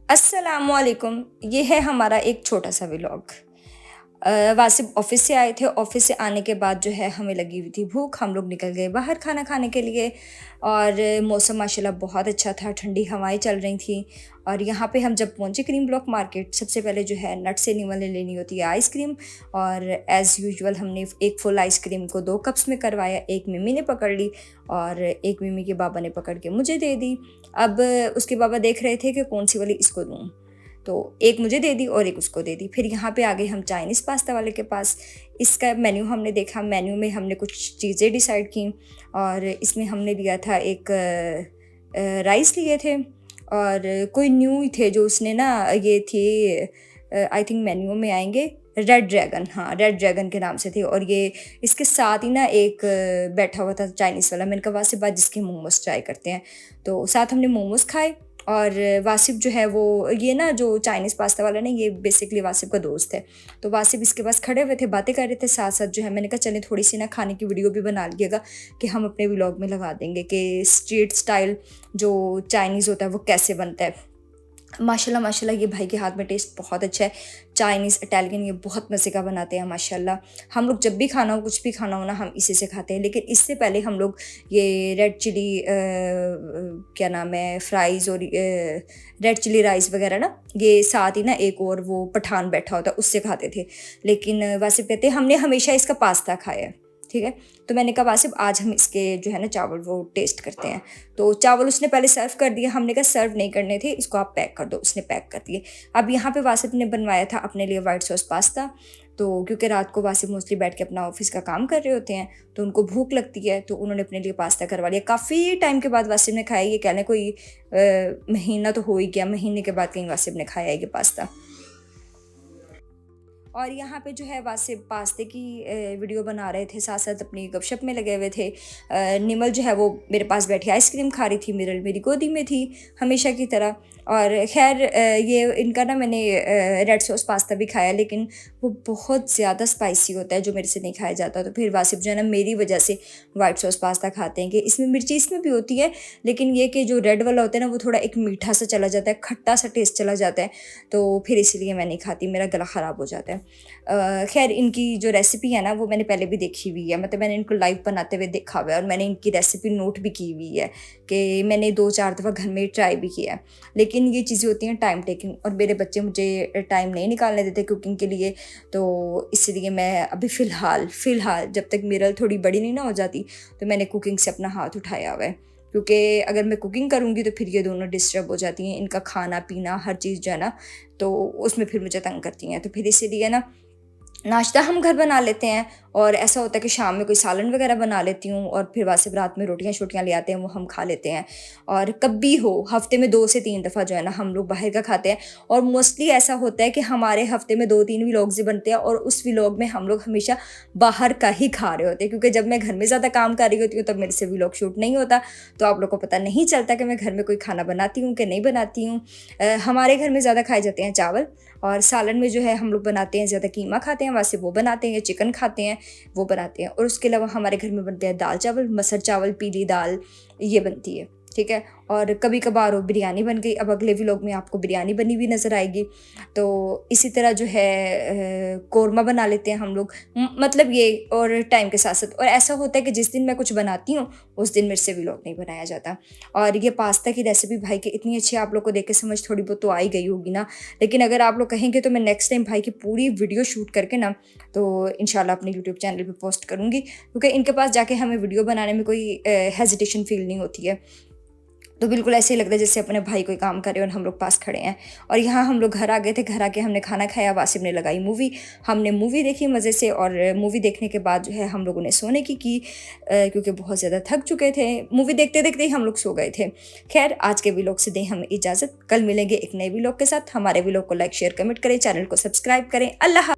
अस्सलामुअलैकुम। ये है हमारा एक छोटा सा व्लॉग। वासिब ऑफिस से आए थे। ऑफिस से आने के बाद जो है हमें लगी हुई थी भूख। हम लोग निकल गए बाहर खाना खाने के लिए। और मौसम माशाल्लाह बहुत अच्छा था, ठंडी हवाएं चल रही थी। और यहाँ पे हम जब पहुँचे क्रीम ब्लॉक मार्केट, सबसे पहले जो है नट से नहीं वाले लेनी होती है आइसक्रीम। और एज़ यूजुअल हमने एक फुल आइसक्रीम को 2 कप्स में करवाया। एक मिमी ने पकड़ ली और एक मिमी के बाबा ने पकड़ के मुझे दे दी। अब उसके बाबा देख रहे थे कि कौन सी वाली इसको दूँ, तो एक मुझे दे दी और एक उसको दे दी। फिर यहाँ पे आ गए हम चाइनीज़ पास्ता वाले के पास। इसका मेन्यू हमने देखा, मेन्यू में हमने कुछ चीज़ें डिसाइड की। और इसमें हमने लिया था एक राइस लिए थे। और कोई न्यू ही थे जो उसने ना, ये थे आई थिंक मेन्यू में आएंगे रेड ड्रैगन, हाँ रेड ड्रैगन के नाम से थे। और ये इसके साथ ही ना एक बैठा हुआ था चाइनीज़ वाला। मैंने कहा वासिफ बाद जिसके मोमोज ट्राई करते हैं, तो साथ हमने मोमोज़ खाए। और वासिफ जो है वो, ये ना जो चाइनीज़ पास्ता वाला ना, ये बेसिकली वासिफ का दोस्त है। तो वासिफ इसके पास खड़े हुए थे, बातें कर रहे थे साथ साथ। जो है मैंने कहा चलें थोड़ी सी ना खाने की वीडियो भी बना लीजिएगा कि हम अपने व्लॉग में लगा देंगे कि स्ट्रीट स्टाइल जो चाइनीज़ होता है वो कैसे बनता है। माशाल्लाह माशाल्लाह ये भाई के हाथ में टेस्ट बहुत अच्छा है। चाइनीज़ इटालियन ये बहुत मज़े का बनाते हैं माशाल्लाह। हम लोग जब भी खाना हो, कुछ भी खाना हो ना, हम इसी से खाते हैं। लेकिन इससे पहले हम लोग ये रेड चिली क्या नाम है, फ्राइज़ और रेड चिली राइस वगैरह ना, ये साथ ही ना एक और वो पठान बैठा होता है उससे खाते थे। लेकिन वासिफ कहते हैं हमने हमेशा इसका पास्ता खाया है, ठीक है। तो मैंने कहा वासिफ आज हम इसके जो है ना चावल वो टेस्ट करते हैं। तो चावल उसने पहले सर्व कर दिया। हमने कहा सर्व नहीं करने थे, इसको आप पैक कर दो। उसने पैक कर दिए। अब यहाँ पे वासिफ ने बनवाया था अपने लिए वाइट सॉस पास्ता। तो क्योंकि रात को वासिफ मोस्टली बैठ के अपना ऑफिस का काम कर रहे होते हैं, तो उनको भूख लगती है, तो उन्होंने अपने लिए पास्ता करवा लिया। काफ़ी टाइम के बाद वासिफ ने खाया। ये कहने कोई महीना तो हो ही गया, महीने के बाद कहीं वासिफ ने खाया ये पास्ता। और यहाँ पे जो है वासिफ पास्ते की वीडियो बना रहे थे, साथ साथ अपनी गपशप में लगे हुए थे। निमल जो है वो मेरे पास बैठी आइसक्रीम खा रही थी, मिरल मेरी गोदी में थी हमेशा की तरह। और खैर ये इनका ना मैंने रेड सॉस पास्ता भी खाया, लेकिन वो बहुत ज़्यादा स्पाइसी होता है जो मेरे से नहीं खाया जाता। तो फिर वासिफ जो है ना मेरी वजह से वाइट सॉस पास्ता खाते हैं कि इसमें मिर्ची इसमें भी होती है, लेकिन ये कि जो रेड वाला होता है ना वो थोड़ा एक मीठा सा चला जाता है, खट्टा सा टेस्ट चला जाता है। तो फिर इसीलिए मैं नहीं खाती, मेरा गला ख़राब हो जाता है। खैर इनकी जो रेसिपी है ना वो मैंने पहले भी देखी हुई है, मतलब मैंने इनको लाइव बनाते हुए देखा हुआ है। और मैंने इनकी रेसिपी नोट भी की हुई है कि मैंने 2-4 दफ़ा घर में ट्राई भी किया है। लेकिन ये चीज़ें होती हैं टाइम टेकिंग, और मेरे बच्चे मुझे टाइम नहीं निकालने देते कुकिंग के लिए। तो इसलिए मैं अभी फ़िलहाल जब तक मेरा थोड़ी बड़ी नहीं ना हो जाती, तो मैंने कुकिंग से अपना हाथ उठाया हुआ है। क्योंकि अगर मैं कुकिंग करूँगी तो फिर ये दोनों डिस्टर्ब हो जाती हैं। इनका खाना पीना हर चीज़ जो है ना, तो उसमें फिर मुझे तंग करती हैं। तो फिर इसीलिए ना नाश्ता हम घर बना लेते हैं। और ऐसा होता है कि शाम में कोई सालन वगैरह बना लेती हूँ, और फिर वासिफ रात में रोटियाँ शोटियाँ ले आते हैं, वो हम खा लेते हैं। और कभी हो हफ्ते में 2 से 3 दफ़ा जो है ना हम लोग बाहर का खाते हैं। और मोस्टली ऐसा होता है कि हमारे हफ्ते में 2-3 व्लॉग्स ही बनते हैं, और उस व्लॉग में हम लोग हमेशा बाहर का ही खा रहे होते हैं। क्योंकि जब मैं घर में ज़्यादा काम कर रही होती हूँ तब मेरे से व्लॉग शूट नहीं होता, तो आप लोग को पता नहीं चलता कि मैं घर में कोई खाना बनाती हूँ कि नहीं बनाती हूँ। हमारे घर में ज़्यादा खाए जाते हैं चावल, और सालन में जो है हम लोग बनाते हैं ज़्यादा कीमा खाते हैं, वासिफ वो बनाते हैं, या चिकन खाते हैं वो बनाते हैं। और उसके अलावा हमारे घर में बनते हैं दाल चावल, मसर चावल, पीली दाल, ये बनती है, ठीक है। और कभी कभार वो बिरयानी बन गई। अब अगले व्लॉग में आपको बिरयानी बनी हुई नज़र आएगी। तो इसी तरह जो है कौरमा बना लेते हैं हम लोग, मतलब ये। और टाइम के साथ साथ और ऐसा होता है कि जिस दिन मैं कुछ बनाती हूँ उस दिन मेरे से व्लॉग नहीं बनाया जाता। और ये पास्ता की रेसिपी भाई की इतनी अच्छी, आप लोग को देख के समझ थोड़ी बहुत तो आ ही गई होगी ना। लेकिन अगर आप लोग कहेंगे तो मैं नेक्स्ट टाइम भाई की पूरी वीडियो शूट करके ना, तो इंशाल्लाह अपने यूट्यूब चैनल पे पोस्ट करूँगी। क्योंकि इनके पास जाके हमें वीडियो बनाने में कोई हेजिटेशन फील नहीं होती है। तो बिल्कुल ऐसे ही लगता है जैसे अपने भाई कोई काम कर रहे हैं और हम लोग पास खड़े हैं। और यहाँ हम लोग घर आ गए थे, घर आके हमने खाना खाया, वासिफ ने लगाई मूवी, हमने मूवी देखी मज़े से। और मूवी देखने के बाद जो है हम लोगों ने सोने की क्योंकि बहुत ज़्यादा थक चुके थे। मूवी देखते देखते ही हम लोग सो गए थे। खैर आज के व्लॉग से दें हमें इजाज़त, कल मिलेंगे एक नए व्लॉग के साथ। हमारे व्लॉग को लाइक शेयर कमेंट करें, चैनल को सब्सक्राइब करें। अल्लाह।